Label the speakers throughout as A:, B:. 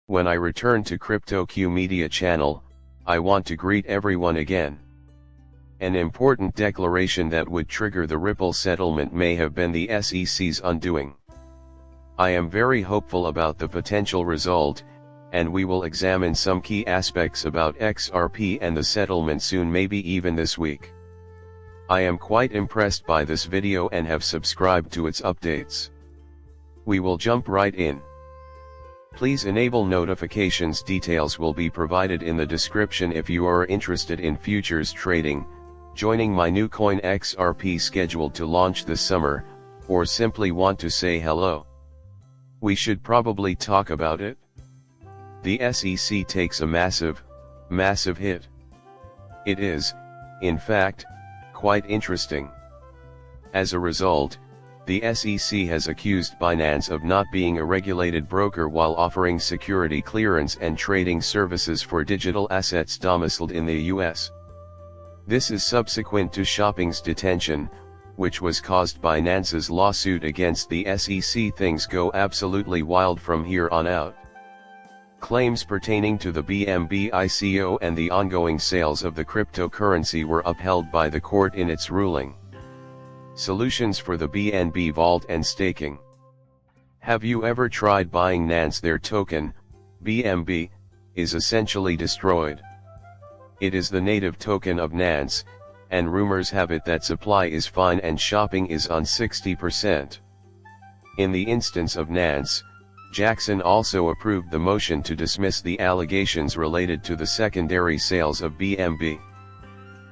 A: When I return to CryptoQ Media channel, I want to greet everyone again. An important declaration that would trigger the Ripple settlement may have been the SEC's undoing. I am very hopeful about the potential result, and we will examine some key aspects about XRP and the settlement soon, maybe even this week. I am quite impressed by this video and have subscribed to its updates. We will jump right in. Please enable notifications. Details will be provided in the description if you are interested in futures trading, joining my new coin XRP scheduled to launch this summer, or simply want to say hello. We should probably talk about it. The SEC takes a massive hit. It is, in fact, quite interesting. As a result, the SEC has accused Binance of not being a regulated broker while offering security clearance and trading services for digital assets domiciled in the US. This is subsequent to Shopping's detention, which was caused by Binance's lawsuit against the SEC. Things go absolutely wild from here on out. Claims pertaining to the BNB ICO and the ongoing sales of the cryptocurrency were upheld by the court in its ruling. Solutions for the BNB vault and staking. Have you ever tried buying Nance? Their token, BNB, is essentially destroyed. It is the native token of Nance, and rumors have it that supply is fine and shopping is on 60%. In the instance of Nance, Jackson also approved the motion to dismiss the allegations related to the secondary sales of BNB.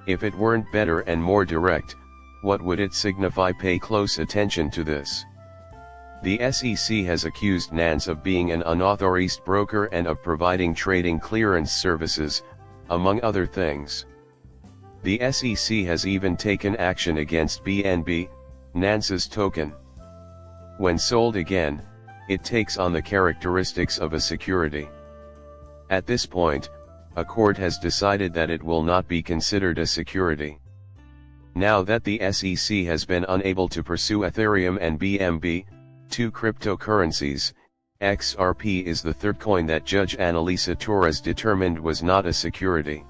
A: If it weren't better and more direct, what would it signify? Pay close attention to this. The SEC has accused Nance of being an unauthorized broker and of providing trading clearance services, among other things. The SEC has even taken action against BNB, Nance's token. When sold again, it takes on the characteristics of a security. At this point, a court has decided that it will not be considered a security. Now that the SEC has been unable to pursue Ethereum and BNB, two cryptocurrencies, XRP is the third coin that Judge Analisa Torres determined was not a security.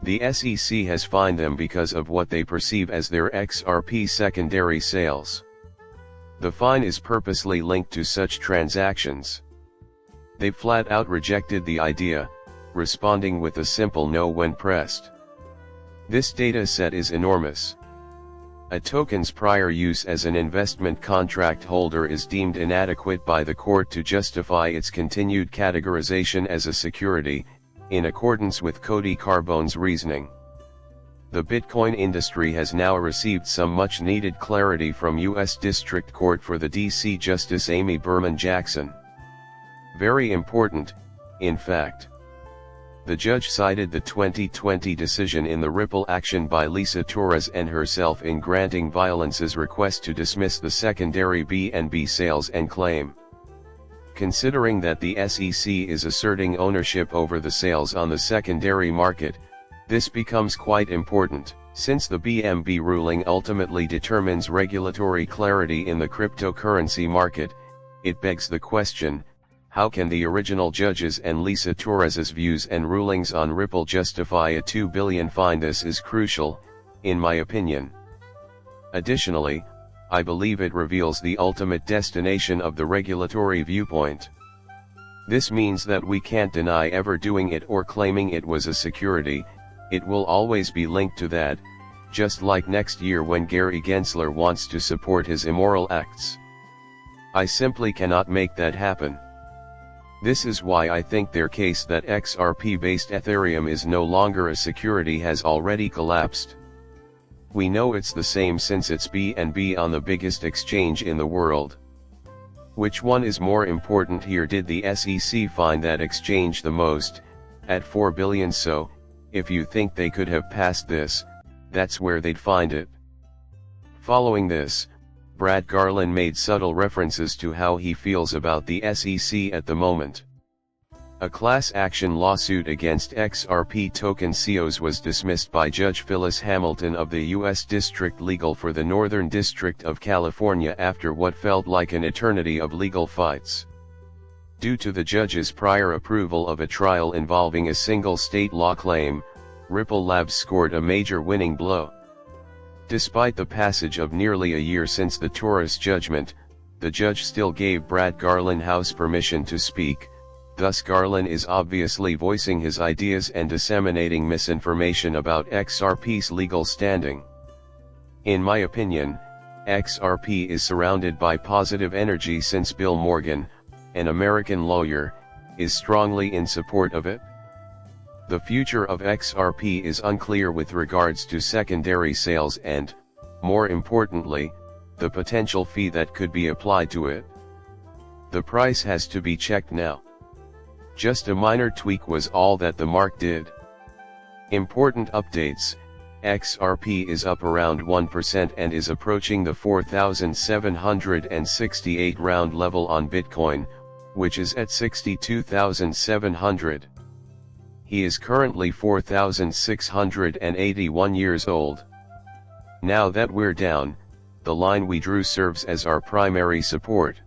A: The SEC has fined them because of what they perceive as their XRP secondary sales. The fine is purposely linked to such transactions. They flat out rejected the idea, responding with a simple no when pressed. This data set is enormous. A token's prior use as an investment contract holder is deemed inadequate by the court to justify its continued categorization as a security, in accordance with Cody Carbone's reasoning. The Bitcoin industry has now received some much-needed clarity from U.S. District Court for the D.C. Justice Amy Berman Jackson. Very important, in fact. The judge cited the 2020 decision in the Ripple action by Lisa Torres and herself in granting Violence's request to dismiss the secondary BNB sales and claim. Considering that the SEC is asserting ownership over the sales on the secondary market, this becomes quite important, since the BNB ruling ultimately determines regulatory clarity in the cryptocurrency market. It begs the question, how can the original judges and Lisa Torres's views and rulings on Ripple justify a $2 billion fine? This is crucial, in my opinion. Additionally, I believe it reveals the ultimate destination of the regulatory viewpoint. This means that we can't deny ever doing it or claiming it was a security. It will always be linked to that, just like next year when Gary Gensler wants to support his immoral acts. I simply cannot make that happen. This is why I think their case that XRP-based Ethereum is no longer a security has already collapsed. We know it's the same since it's BNB on the biggest exchange in the world. Which one is more important here? Did the SEC find that exchange the most, at $4 billion? So, if you think they could have passed this, that's where they'd find it. Following this, Brad Garland made subtle references to how he feels about the SEC at the moment. A class action lawsuit against XRP token CEOs was dismissed by Judge Phyllis Hamilton of the U.S. District Legal for the Northern District of California after what felt like an eternity of legal fights. Due to the judge's prior approval of a trial involving a single state law claim, Ripple Labs scored a major winning blow. Despite the passage of nearly a year since the Taurus judgment, the judge still gave Brad Garlinghouse permission to speak. Thus Garland is obviously voicing his ideas and disseminating misinformation about XRP's legal standing. In my opinion, XRP is surrounded by positive energy since Bill Morgan, an American lawyer, is strongly in support of it. The future of XRP is unclear with regards to secondary sales and, more importantly, the potential fee that could be applied to it. The price has to be checked now. Just a minor tweak was all that the mark did. Important updates: XRP is up around 1% and is approaching the 4,768 round level on Bitcoin, which is at 62,700. He is currently 4,681 years old. Now that we're down, the line we drew serves as our primary support.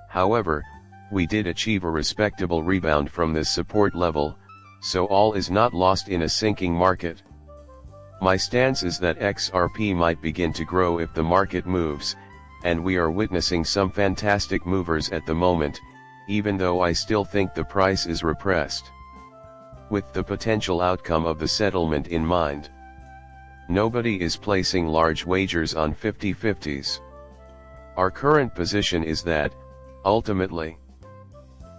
A: However, we did achieve a respectable rebound from this support level, so all is not lost in a sinking market. My stance is that XRP might begin to grow if the market moves, and we are witnessing some fantastic movers at the moment, even though I still think the price is repressed. With the potential outcome of the settlement in mind, nobody is placing large wagers on 50-50s. Our current position is that, ultimately.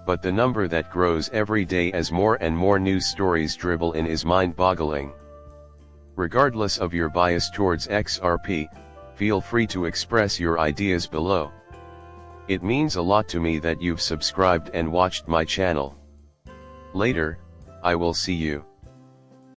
A: But the number that grows every day as more and more news stories dribble in is mind-boggling. Regardless of your bias towards XRP, feel free to express your ideas below. It means a lot to me that you've subscribed and watched my channel. Later, I will see you.